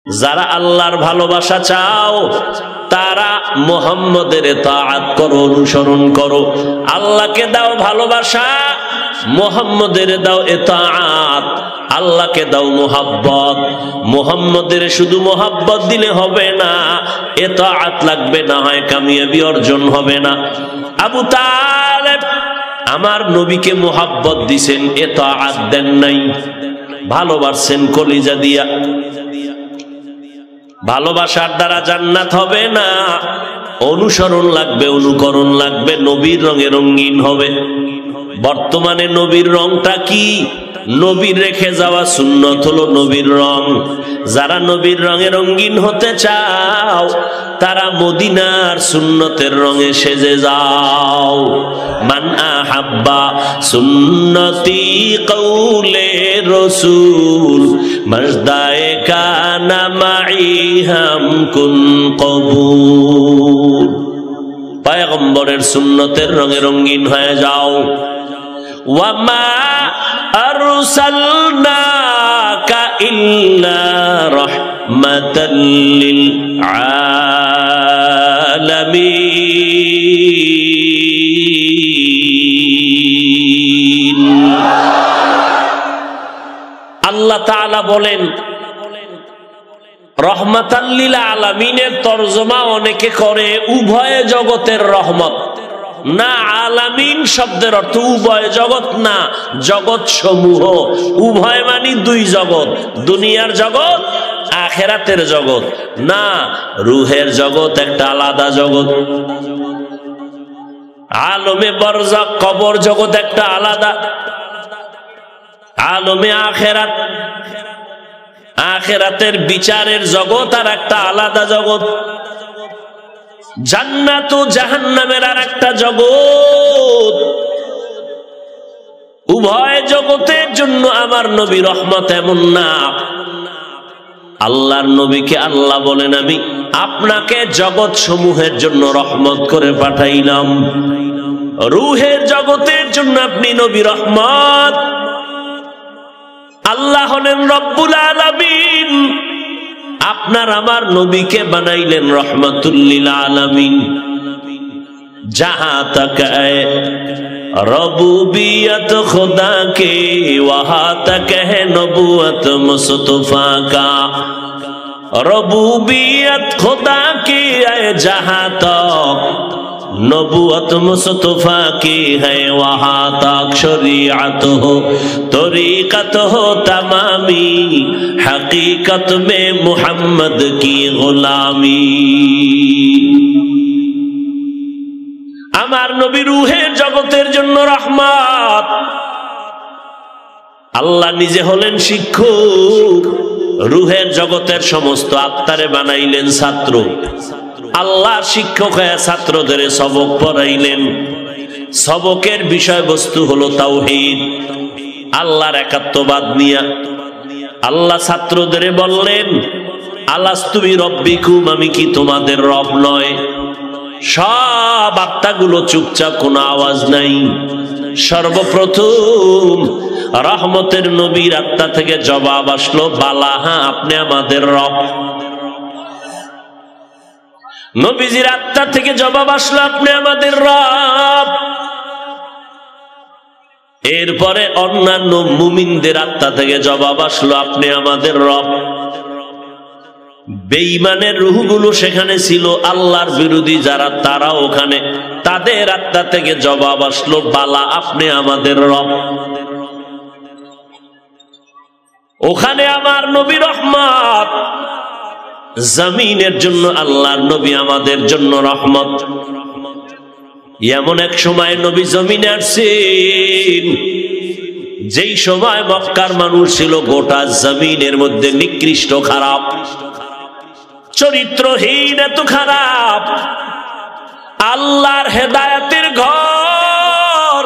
যারা আল্লাহর ভালোবাসা চাও তারা মুহাম্মদের তাআত করো, অনুসরণ করো। আল্লাহকে দাও ভালোবাসা, মুহাম্মদের দাও ইতাআত। আল্লাহকে দাও মুহাব্বত। মুহাম্মদের শুধু মুহাব্বত দিলে হবে না, ইতাআত লাগবে, না হয় কামিয়াবি অর্জন হবে না। আবু তালেব আমার নবীকে মুহাব্বত দিছেন, ইতাআত দেন নাই, ভালোবাসছেন কলিজা দিয়া। ভালোবাসার দ্বারা জান্নাত হবে না, অনুসরণ লাগবে, অনুকরণ লাগবে, নবীর রঙে রঙিন হবে। বর্তমানে নবীর রংটা কি? নবীর রেখে যাওয়া সুন্নত হলো নবীর রং। যারা নবীর রঙে রঙিন হতে চাও তারা মদিনার সুন্নতের রঙে সেজে যাও। মান আহাব্বা সুন্নতি কৌলে রসুল মজদায়ে কানা মাই হামকুন কবুল। পয়গম্বরের সুন্নতের রঙে রঙিন হয়ে যাও। ওয়ামা আরসালনাকা ইল্লা রাহমাতাল লিল আলামিন। আল্লাহ তাআলা বলেন রহমাতাল লিল আলামিনের তরজমা অনেকে করে উভয় জগতের রহমত, না আলামিন শব্দের অর্থ উভয় জগৎ না, জগৎ সমূহ। উভয় মানে দুই জগৎ, দুনিয়ার জগৎ, আখিরাতের জগৎ না। রুহের জগৎ একটা আলাদা জগৎ, আলমে বরজাখ কবর জগৎ একটা আলাদা, আলমে আখিরাত, আখিরাতের বিচারের জগৎ আর একটা আলাদা জগৎ, জান্নাত ও জাহান্নামের আর একটা জগৎ। উভয় জগতের জন্য আমার নবী রহমত এমন না। আল্লাহর নবীকে আল্লাহ বলেন আমি আপনাকে জগৎ সমূহের জন্য রহমত করে পাঠাইলাম। রুহের জগতের জন্য আপনি নবী রহমত। আল্লাহ হলেন রব্বুল আলামিন, আপনার আমার নবীকে বানাইলেন রহমাতুল লিল আলামিন। जहां तक है रबूबियत खुदा के वहां तक है नबूवत मुस्तफा का। रबूबियत खुदा की है जहां तक नबूवत मुस्तफा की है वहां तक शरीयत हो तरीकत हो तमामी हकीकत में मुहम्मद की गुलामी। আমার নবী রূহের জগতের জন্য রহমত। আল্লাহ নিজে হলেন শিক্ষক, রূহের জগতের সমস্ত আত্মারে বানাইলেন ছাত্র। আল্লাহ শিক্ষক হয়ে ছাত্রদের সবক পড়াইলেন। সবকের বিষয়বস্তু হলো তাওহীদ, আল্লাহর একাত্মবাদ নিয়া। আল্লাহ ছাত্রদের বললেন আলাস্তু বিরব্বিকুম, আমি কি তোমাদের রব নয়? সব আত্মাগুলো চুপচাপ, কোনো আওয়াজ নাই। সর্বপ্রথম রহমতের নবীর আত্মা থেকে জবাব আসলো বালা, হ্যাঁ আপনি আমাদের রব। নবীজির আত্মা থেকে জবাব আসলো আপনি আমাদের রব। এরপরে অন্যান্য মুমিনদের আত্মা থেকে জবাব আসলো আপনি আমাদের রব। বেঈমানের রূহগুলো সেখানে ছিল, আল্লাহর বিরোধী যারা তারা ওখানে, তাদের আত্মা থেকে জবাব আসলো বালা আপনি আমাদের রব। ওখানে আমার নবী রহমত, জমিনের জন্য আল্লাহর নবী আমাদের জন্য রহমত। এমন এক সময় নবী জমিনে আসছেন যেই সময় মক্কার মানুষ ছিল গোটা জমিনের মধ্যে নিকৃষ্ট, খারাপ, চরিত্রহীন, এত খারাপ। আল্লাহর হেদায়েতের ঘর,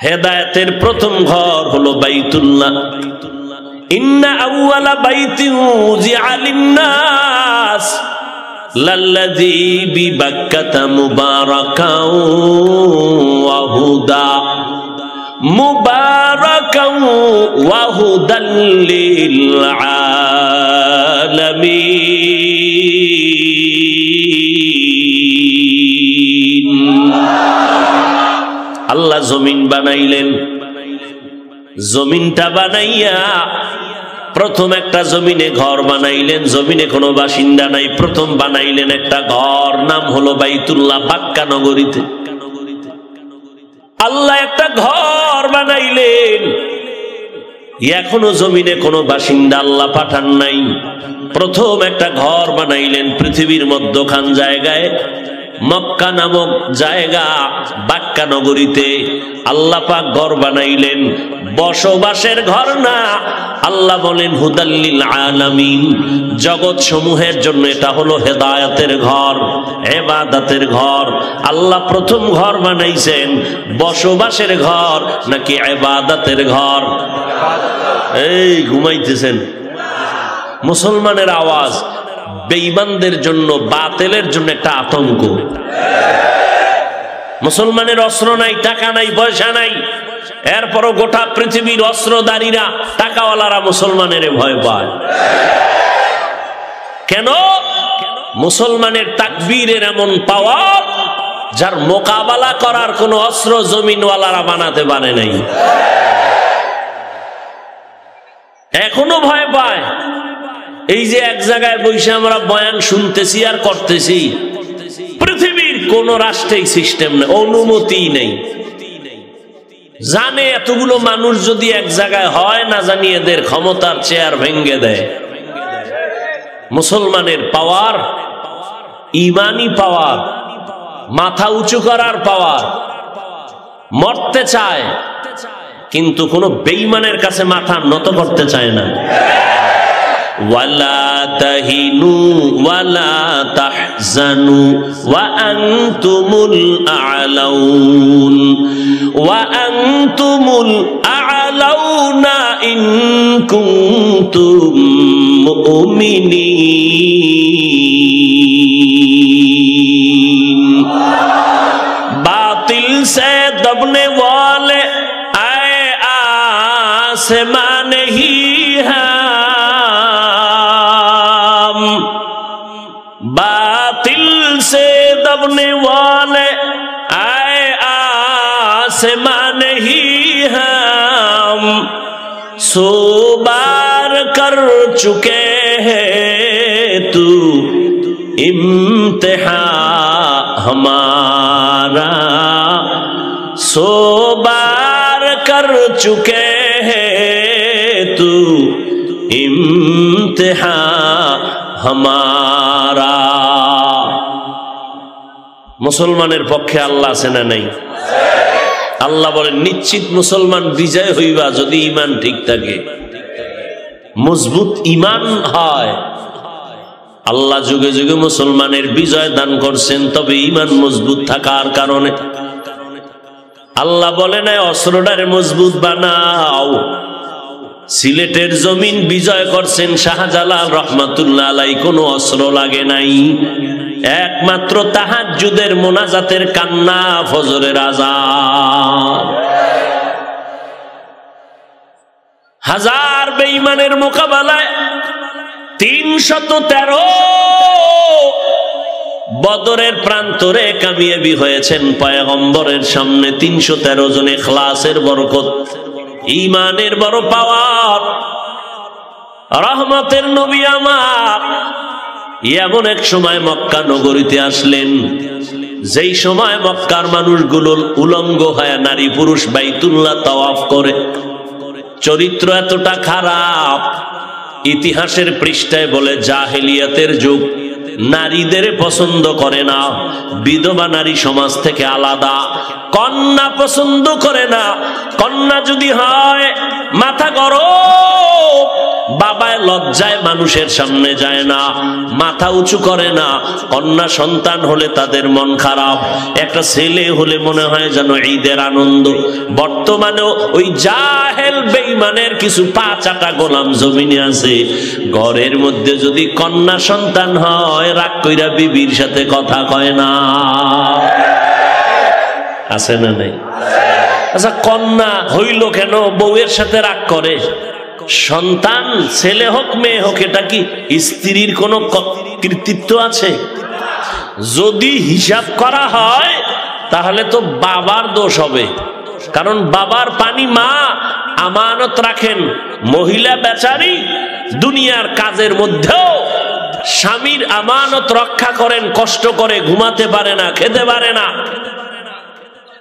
হেদায়েতের প্রথম ঘর হলো বাইতুল্লাহ। ইন্না আউওয়ালা বাইতিন উযিআ লিন-নাস লাল্লাযী বিবাক্কাতা মুবারাকাও ওয়া হুদা মুবারাকাও ওয়া হুদাল লিল জমিন বানাইলেন। জমিনটা বানাইয়া প্রথম একটা জমিনে ঘর বানাইলেন, জমিনে কোনো বাসিন্দা নাই। প্রথম বানাইলেন একটা ঘর, নাম হলো বাইতুল্লাহ, মক্কা নগরীতে। আল্লাহ একটা ঘর বানাইলেন, এখনো জমিনে কোনো বাসিন্দা আল্লাহ পাঠান নাই। প্রথম একটা ঘর বানাইলেন পৃথিবীর মধ্যখান জায়গায়, মক্কা নামক জায়গা, মক্কা নগরীতে আল্লাহ পাক ঘর বানাইলেন। বসবাসের ঘর না, আল্লাহ বলেন হুদাল্লিল আলামিন, জগৎ সমূহের জন্য এটা হলো হেদায়েতের ঘর, ইবাদতের ঘর। আল্লাহ প্রথম ঘর বানাইছেন বসবাসের ঘর নাকি ইবাদতের ঘর? এই ঘুমাইতেছেন মুসলমানের আওয়াজ বেঈমানদের জন্য, বাতিলের জন্য একটা আতঙ্ক। মুসলমানের অস্ত্র নাই, টাকা নাই, পয়সা নাই, এরপরও গোটা পৃথিবীর অস্ত্রধারীরা, টাকাওয়ালারা মুসলমানের ভয় পায়। কেন? মুসলমানের তাকবীরের এমন পাওয়ার যার মোকাবেলা করার কোন অস্ত্র জমিনওয়ালারা বানাতে পারে নাই। এখনো ভয় পায়। এই যে এক জায়গায় বসে আমরা বয়ান শুনতেছি আর করতেছি, পৃথিবীর কোন রাষ্ট্রেই সিস্টেম নেই, অনুমতি নেই। জানে এতগুলো মানুষ যদি এক জায়গায় হয়, না জানি এদের ক্ষমতার চেয়ার ভেঙ্গে দেয়। মুসলমানের পাওয়ার, ইমানি পাওয়ার, মাথা উঁচু করার পাওয়ার। মরতে চায় কিন্তু কোন বেঈমানের কাছে মাথা নত করতে চায় না। ওয়ালা তাহিনু ওয়ালা তাহজানু ওয়া আনতুমুল আ'লাউন ওয়া আনতুমুল আ'লাউনা ইন কুনতুম মুমিনিন। बातिल से दबने वाले आए आसमान ही हम, बातिल से दबने वाले आए आसमान ही हम, सो बार कर चुके हैं तू इम्तिहान हमारा, सो बार कर चुके हैं तू इम्तिहान हमारा। মুসলমানের পক্ষে আল্লাহ আছে না নাই? আল্লাহ বলেন নিশ্চিত মুসলমান বিজয় হইবা যদি ঈমান ঠিক থাকে, মজবুত ঈমান হয়। আল্লাহ যুগে যুগে মুসলমানের বিজয় দান করছেন, তবে ঈমান মজবুত থাকার কারণে। আল্লাহ বলে না অস্ত্রটারে মজবুত বানাও। সিলেটের জমিন বিজয় করছেন শাহজালাল রহমাতুল্লাহ আলাইহি, কোনো অস্ত্র লাগে নাই, একমাত্র তাহাজ্জুদের মোনাজাতের কান্না, ফজরের আযান। হাজার বেঈমানের মোকাবেলায় 313 বদরের প্রান্তরে কামিয়াবি হয়েছেন পয়গম্বরের সামনে। 313 জন ইখলাসের বরকত, ঈমানের বড় পাওয়ার। রহমতের নবী আমার এমন এক সময় মক্কা নগরীতে আসলেন, যেই সময় মক্কার মানুষগুলো উলঙ্গ হয়ে নারী পুরুষ বাইতুল্লাহ তাওয়াফ করে। চরিত্র এতটা খারাপ, ইতিহাসের পৃষ্ঠায় বলে জাহেলিয়াতের যুগ, নারীদের পছন্দ করে না, বিধবা নারী সমাজ থেকে আলাদা, কন্যা পছন্দ করে না। কন্যা যদি হয় মাথা গরম, বাবায় লজ্জায় মানুষের সামনে যায় না, মাথা উঁচু করে না। কন্যা সন্তান হলে তাদের মন খারাপ, একটা ছেলে হলে মনে হয় যেন ঈদের আনন্দ। বর্তমানেও ওই জাহেল বেঈমানের কিছু পা চাটা গোলাম জমিনে আছে, ঘরের মধ্যে যদি কন্যা সন্তান হয় রাগ কইরা বিবির সাথে কথা কয় না। আছে না নাই? আচ্ছা, কন্যা হইল কেন বউয়ের সাথে রাগ করে? সন্তান ছেলে হোক মেয়ে হোক, এটা কি স্ত্রীর কোনো কৃতিত্ব আছে? যদি হিসাব করা হয় তাহলে তো বাবার দোষ হবে, কারণ বাবার পানি মা আমানত রাখেন। মহিলা বেচারি দুনিয়ার কাজের মধ্যেও স্বামীর আমানত রক্ষা করেন, কষ্ট করে, ঘুমাতে পারে না, খেতে পারে না।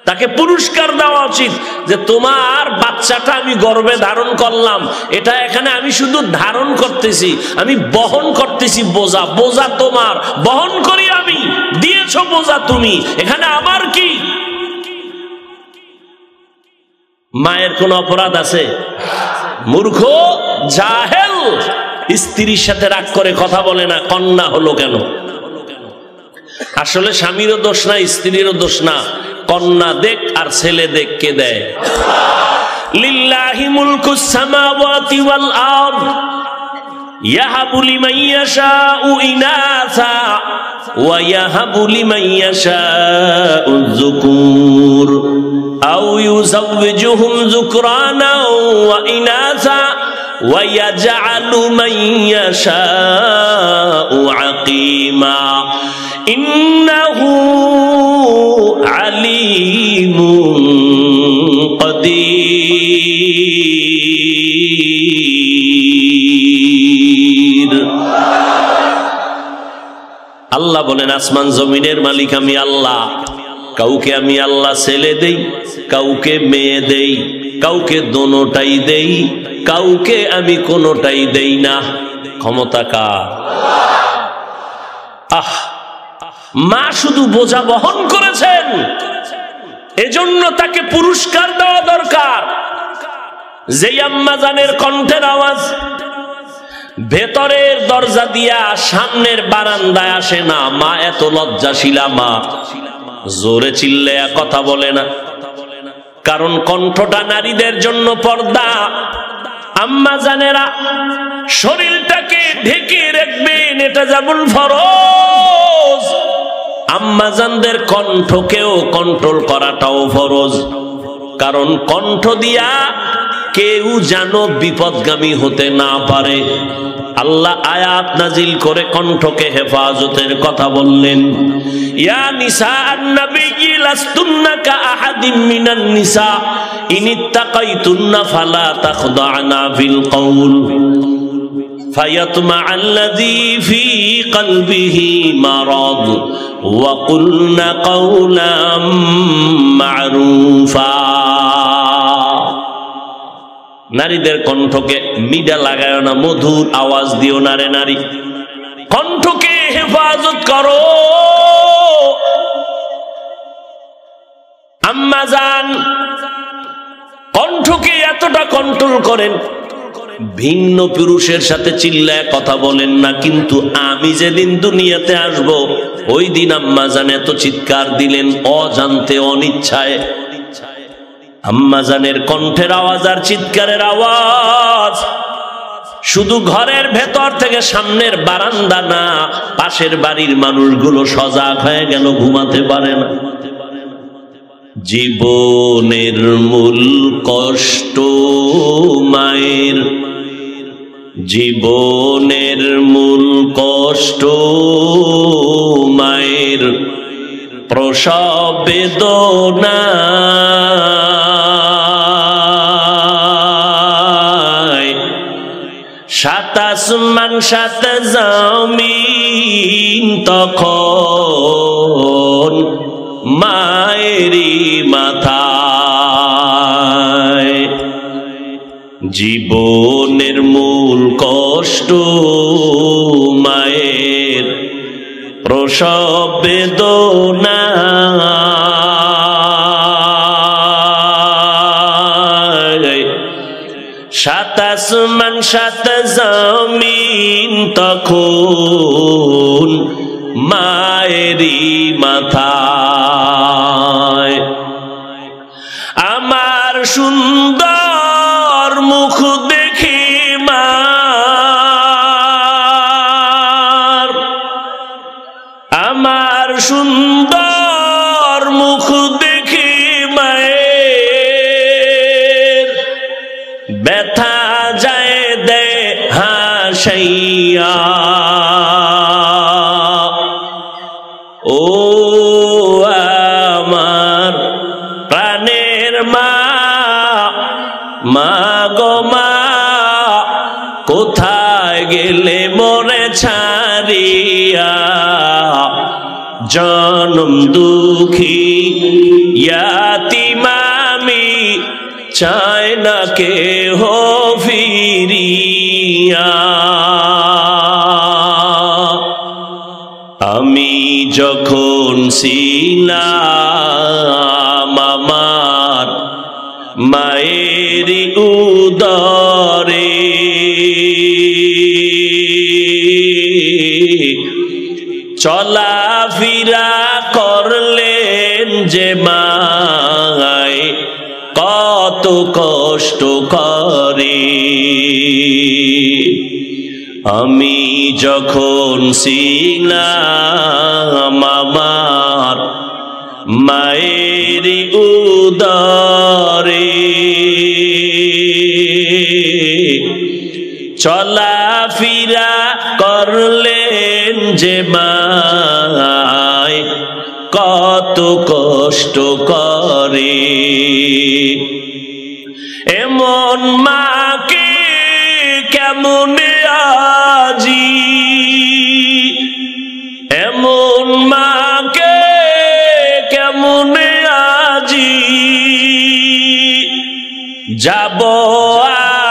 তাকে পুরস্কার দেওয়া উচিত যে তোমার বাচ্চাটা আমি গর্ভে ধারণ করলাম, এটা এখানে আমি শুধু ধারণ করতেছি, আমি বহন করতেছি বোঝা, বোঝা তোমার, বহন করি আমি, দিয়েছ বোঝা তুমি, এখানে আমার কি? মায়ের কোন অপরাধ আছে? মূর্খ জাহেল স্ত্রীর সাথে রাগ করে কথা বলে না, কন্যা হলো কেন? আসলে স্বামীরও দোষ না, স্ত্রীরও দোষ না, কন্যা দেখ আর ছেলে দেখ, কে দেয়? লিল্লাহি মুলকুস সামাওয়াতি ওয়াল আরদ ইয়াহাবু লিমান ইয়াশাউ ইনাসা ওয়া ইয়াহাবু লিমান ইয়াশাউ যুকুর আও ইউযাওয়িজুহুম যুকরানা ওয়া ইনাসা ওয়া ইয়াজআলু মান ইয়াশাউ আকিমা ইন্নাহু আলিমুন কাদির। আল্লাহ বলেন আসমান জমিনের মালিক আমি আল্লাহ। কাউকে আমি আল্লাহ ছেলে দেই, কাউকে মেয়ে দেই, কাউকে দোনোটাই দেই, কাউকে আমি কোনোটাই দেই না। ক্ষমতা কার? আহ, মা শুধু বোঝা বহন করেছেন, এজন্য তাকে পুরস্কার দেওয়া দরকার। যেই আম্মা জানের কণ্ঠের আওয়াজ ভেতরের দরজা দিয়া সামনের বারান্দায় আসে না, মা এত লজ্জাশীলা মা, জোরে চিল্লায়া কথা বলে না, কারণ কণ্ঠটা নারীদের জন্য পর্দা। আম্মা জানেরা শরীরটাকে ঢেকে রাখবেন, এটা যেমন ফরজ, আম্মা জানদের কণ্ঠকেও কন্ট্রোল করাটাও ফরজ। কারণ কণ্ঠ দিয়া কেউ যেন বিপদগামী হতে না পারে। আল্লাহ আয়াত নাজিল করে কণ্ঠকে হেফাজতের কথা বললেন। ইয়া নিসাআন নাবিয়্যি লাস্তুন্না কাআহাদিম মিনান নিসা ইনিত্তাকাইতুন্না ফালা তাখদা'না বিল কওল ফায়াতমা'আল্লাযী ফী কলবিহি মারাদ ওয়া কুলনা কাওলাম মা'রুফা। নারীদের কণ্ঠকে মিডা লাগায় না, মধুর আওয়াজ দিও না রে নারী, কণ্ঠকে হেফাজত করো। আম্মা জান কণ্ঠকে এতটা কন্ট্রোল করেন, ভিন্ন পুরুষের সাথে চিল্লায় কথা বলেন না, কিন্তু আমি যেদিন দুনিয়াতে আসব ওই দিন আম্মা জান এত চিৎকার দিলেন অজান্তে, অনিচ্ছায়। আম্মা জানের কণ্ঠের আওয়াজ আর চিৎকারের আওয়াজ শুধু ঘরের ভেতর থেকে সামনের বারান্দা না, পাশের বাড়ির মানুষগুলো সজাগ হয়ে গেল, ঘুমাতে পারে না। জীবনের মূল কষ্ট মায়ের, জীবনের মূল কষ্ট মায়ের, প্রসব বেদনা সাত আসমান সাত জমিন তখন মায়েরই মাথায়। জীবনের মূল কষ্ট মায়ের, প্রসব বেদনা সাত আসমান সাত জমিন তখন মায়েরই মাথায়। আমার সুন্দর মুখ দেখে মা, আমার সুন্দর মুখ দেখে মায়ের ব্যথা যায় দে হাসাইয়া। ও আমার প্রাণের মা, গেলে মোরে ছাড়িয়া, জনম দুঃখী ইয়াতীম আমি, চায় না কেহ ফিরিয়া। আমি যখন ছিলাম আমার মায়ের উদরে, চলাফেরা করলেন যে মায়, কত কষ্ট করে। আমি যখন ছিলাম আমার মায়ের উদরে, চলাফেরা করলেন যে মায়, কত কষ্ট করে। এমন মাকে কেমন আজি, এমন মাকে কেমন আজি, যাব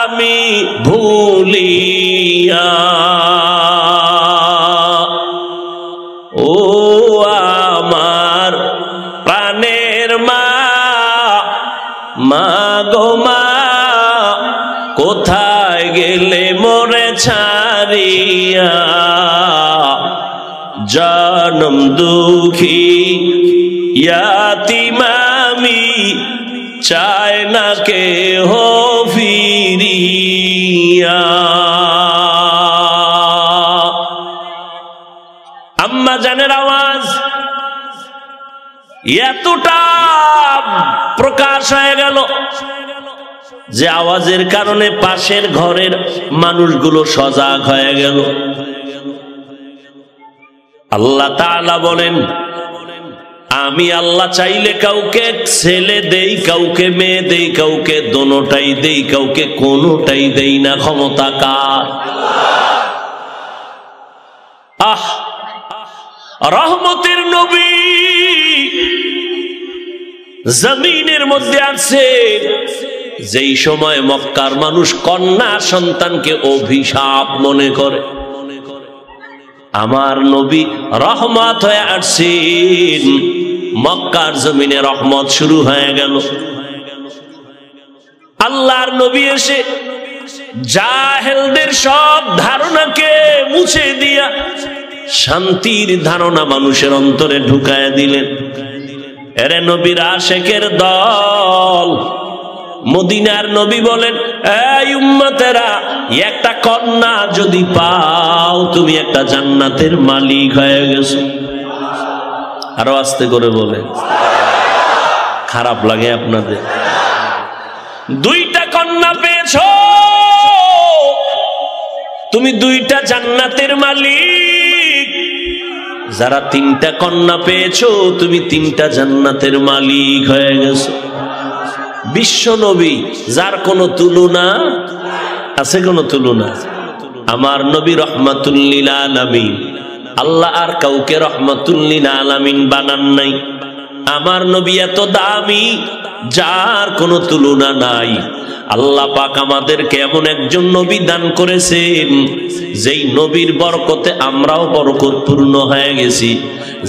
আমি ভুলিয়া। ও আমার প্রাণের মা, মা গো মা, কোথায় গেলে মোরে ছাড়িয়া, জনম দুঃখী ইয়াতীম আমি, চায় না কেহ ফিরিয়া। আম্মা জানের আওয়াজ এতটা প্রকাশ হয়ে গেল যে আওয়াজের কারণে পাশের ঘরের মানুষগুলো সজাগ হয়ে গেল। আল্লাহ তাআলা বলেন, আমি আল্লাহ চাইলে কাউকে ছেলে দেই, কাউকে মেয়ে দেই, কাউকে দোনোটাই দেই, কাউকে কোনোটাই দেই না। ক্ষমতা কার? আহ, রহমতের নবী জমিনের মধ্যে আছে যেই সময় মক্কার মানুষ কন্যা সন্তানকে অভিশাপ মনে করে, আমার নবী রহমত হয়ে আসছেন। মক্কার জমিনে রহমত শুরু হয়ে গেল। আল্লাহর নবী এসে জাহেলদের সব ধারণাকে মুছে দিয়া শান্তির ধারণা মানুষের অন্তরে ঢুকায় দিলেন। এরে নবীর আশেকের দল, মদিনার নবী বলেন, এই উম্মতেরা, একটা কন্যা যদি পাও তুমি একটা জান্নাতের মালিক হয়ে গেছো। আরো আস্তে করে বলে, খারাপ লাগে আপনাদের? দুইটা কন্যা পেয়েছো, তুমি দুইটা জান্নাতের মালিক। যারা তিনটা কন্যা পেয়েছো, তুমি তিনটা জান্নাতের মালিক হয়ে গেছো। বিশ্ব নবী, যার কোনো তুলনা আছে? কোনো তুলনা? আমার নবী রহমাতুল লিল আলামিন। আল্লাহ আর কাউকে রহমাতুল লিল আলামিন বানান নাই। আমার নবী এত দামি, যার কোনো তুলনা নাই। আল্লাহ পাক আমাদেরকে এমন একজন নবী দান করেছেন, যেই নবীর বরকতে আমরাও বরকতপূর্ণ হয়ে গেছি,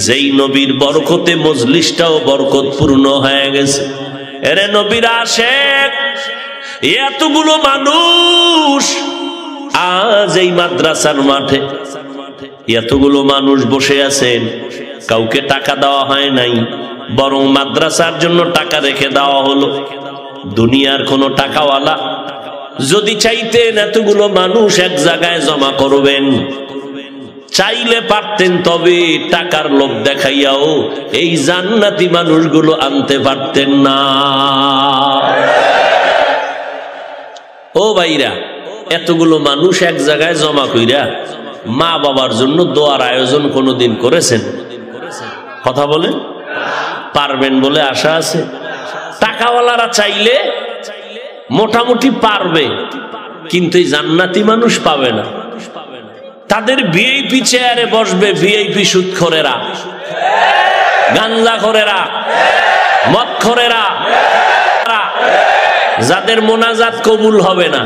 যেই নবীর বরকতে মজলিসটাও বরকতপূর্ণ হয়ে গেছে। এরে নবীর আশেক এতগুলো মানুষ আজ এই মাদ্রাসার মাঠে, এতগুলো মানুষ বসে আছেন, কাউকে টাকা দেওয়া হয় নাই, বরং মাদ্রাসার জন্য টাকা রেখে দেওয়া হলো। দুনিয়ার কোন টাকাওয়ালা যদি চাইতেন এতগুলো মানুষ এক জায়গায় জমা করবেন, চাইলে পারতেন, তবে টাকার লোভ দেখাইয়াও এই জান্নাতি মানুষগুলো আনতে পারতেন না। ও ভাইরা, এতগুলো মানুষ এক জায়গায় জমা কইরা মা বাবার জন্য দোয়ার আয়োজন কোনোদিন করেছেন? কথা বলেন, পারবেন বলে আশা আছে? টাকাওয়ালারা চাইলে মোটামুটি পারবে, কিন্তু এই জান্নাতি মানুষ পাবে না। তাদের ভিআইপি চেয়ারে বসবে ভিআইপি সুদখোরেরা, গাঞ্জাখোরেরা, মদখোরেরা, যাদের মোনাজাত কবুল হবে না।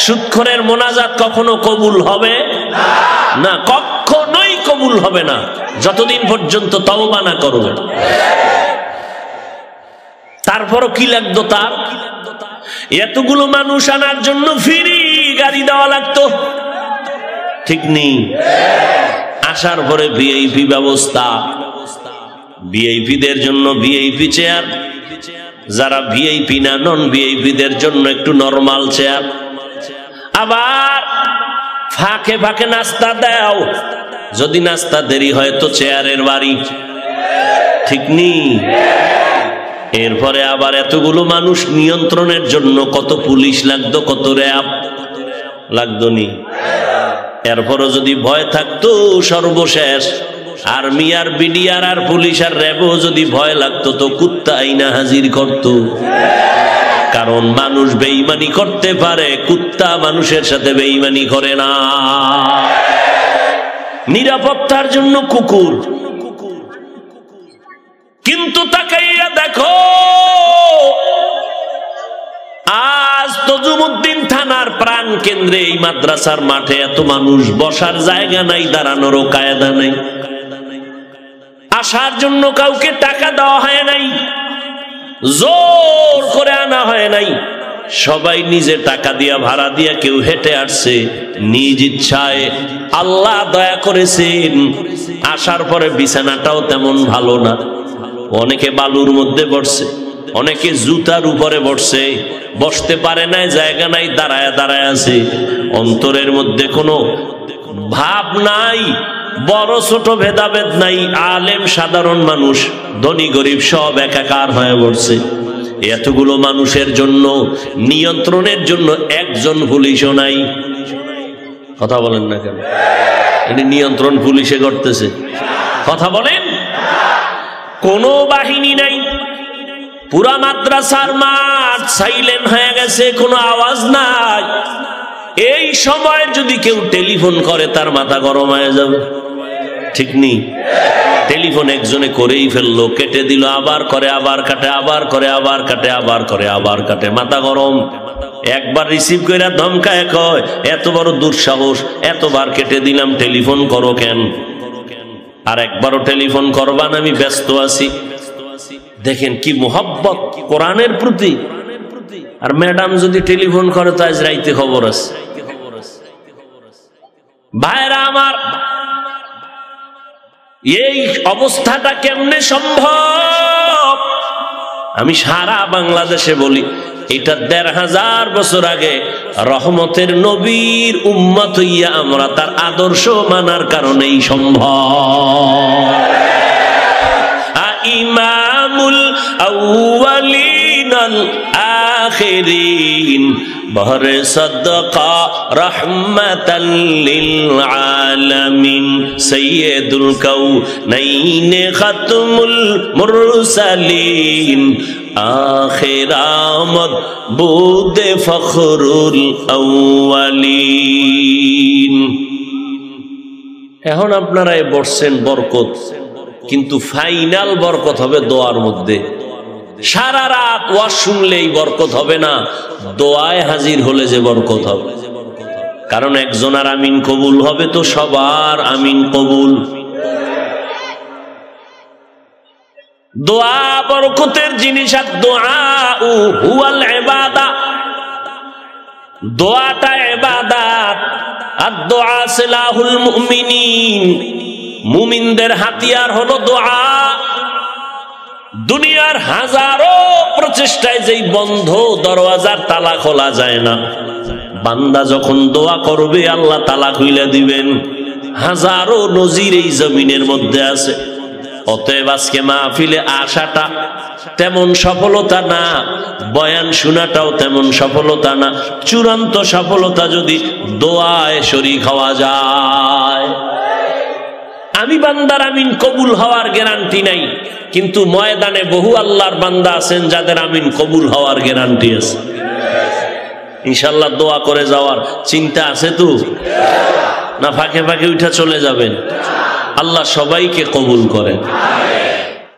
সুদখোরের মোনাজাত কখনো কবুল হবে না, কখনোই কবুল হবে না যতদিন পর্যন্ত তওবা না করবে। তারপরও কি লাগতো তার? এতগুলো মানুষ আনার জন্য ফ্রি গাড়ি দেওয়া লাগতো, ঠিক নেই? আসার পরে ভিআইপি ব্যবস্থা, ভিআইপিদের জন্য ভিআইপি চেয়ার, যারা ভিআইপি না নন ভিআইপিদের জন্য একটু নরমাল চেয়ার। আবার ফাঁকে ফাঁকে নাস্তা দাও, যদি নাস্তা দেরি হয় তো চেয়ারের বাড়ি, ঠিক নেই? এরপরে আবার এতগুলো মানুষ নিয়ন্ত্রণের জন্য কত পুলিশ লাগতো, কত র্যাব লাগতো নি? এরপরও যদি ভয় থাকতো, সর্বশেষ আর্মি আর বিডিআর আর পুলিশ আর র্যাবও যদি ভয় লাগতো তো কুত্তা আইনা হাজির করত। কারণ মানুষ বেঈমানি করতে পারে, কুত্তা মানুষের সাথে বেঈমানি করে না। নিরাপত্তার জন্য কুকুর, কিন্তু তাকাইয়া দেখো আজ তজুমুদ্দিন থানার প্রাণ কেন্দ্রে এই মাদ্রাসার মাঠে এত মানুষ, বসার জায়গা নাই, দাঁড়ানোরও কায়দা নাই। আসার জন্য কাউকে টাকা দেওয়া হয় নাই, জোর করে আনা হয় নাই, সবাই নিজে টাকা দিয়া ভাড়া দিয়া কেউ হেঁটে আসছে নিজ ইচ্ছায়। আল্লাহ দয়া করেছেন, আসার পরে বিছানাটাও তেমন ভালো না, অনেকে বালুর মধ্যে বসছে, অনেকে জুতার উপরে বসছে, বসতে পারে নাই, জায়গা নাই, দাঁড়ায় দাঁড়ায় আছে। অন্তরের মধ্যে কোনো ভাব নাই, বড় ছোট ভেদাভেদ নাই, আলেম সাধারণ মানুষ, ধনী গরিব সব একাকার হয়ে পড়ছে। এতগুলো মানুষের জন্য নিয়ন্ত্রণের জন্য একজন পুলিশও নাই। কথা বলেন না কেন? এটি নিয়ন্ত্রণ পুলিশে করতেছে, কথা বলেন? কোনো বাহিনী নাই, পুরা মাদ্রাসার মাঠ সাইলেন্ট হয়ে গেছে, কোনো আওয়াজ নাই। এই সময় যদি কেউ টেলিফোন করে তার মাথা গরম হয়ে যাবে, ঠিক নেই? টেলিফোন একজনে করেই ফেললো, কেটে দিল, আবার করে, আবার কাটে, আবার করে, আবার কাটে, আবার করে, আবার কাটে, মাথা গরম। একবার রিসিভ করে ধমকায় কয় এত বড় দুঃসাহস, এতবার কেটে দিলাম, টেলিফোন করো কেন? আর একবারও টেলিফোন করবা না, আমি ব্যস্ত আছি। দেখেন কি মোহাব্বত কোরআনের প্রতি। আর ম্যাডাম যদি টেলিফোন করে তো আজ রাইতে খবর আছে। ভাইরা আমার, এই অবস্থাটা কেমনে সম্ভব? আমি সারা বাংলাদেশে বলি, এটা ১৫০০ বছর আগে রহমতের নবীর উম্মত হইয়া আমরা তার আদর্শ মানার কারণেই সম্ভব। ইমামুল আউয়ালিন আল আখিরিন বহরে সাদকা রহমাতাল লিল আলামিন সাইয়্যিদুল কাউনাইন খাতমুল মুরসালিন আখিরামত বুদে ফখরুল আউয়ালিন। এখন আপনারা বসছেন বরকত, কিন্তু ফাইনাল বরকত হবে দোয়ার মধ্যে। সারা রাত ওয়াজ শুনলেই বরকত হবে না, দোয়ায় হাজির হলে যে বরকত হবে। কারণ একজনের আমিন কবুল হবে তো সবার আমিন কবুল। দোয়া বরকতের জিনিস, আর দোয়া হুয়াল ইবাদা, দোয়াটা ইবাদত। আর দোয়া সিলাহুল মুমিনিন, মুমিনদের হাতিয়ার হলো দোয়া। দুনিয়ার হাজারো প্রচেষ্টায় যেই বন্ধ দরওয়াজার তালা খোলা যায় না, বান্দা যখন দোয়া করবে আল্লাহ তালা খুলে দিবেন। হাজারো নজির এই জমিনের মধ্যে আছে। অতএব আজকে মাহফিলে আসাটা তেমন সফলতা না, বয়ান শোনাটাও তেমন সফলতা না। চূড়ান্ত সফলতা যদি দোয়ায় শরীক হওয়া যায়। আমি বান্দার আমিন কবুল হওয়ার গ্যারান্টি নাই, কিন্তু ময়দানে বহু আল্লাহর বান্দা আছেন যাদের আমিন কবুল হওয়ার গ্যারান্টি আছে। ইনশাআল্লাহ দোয়া করে যাওয়ার চিন্তা আছে তো? না ফাঁকে ফাঁকে উঠে চলে যাবেন? আল্লাহ সবাইকে কবুল করেন।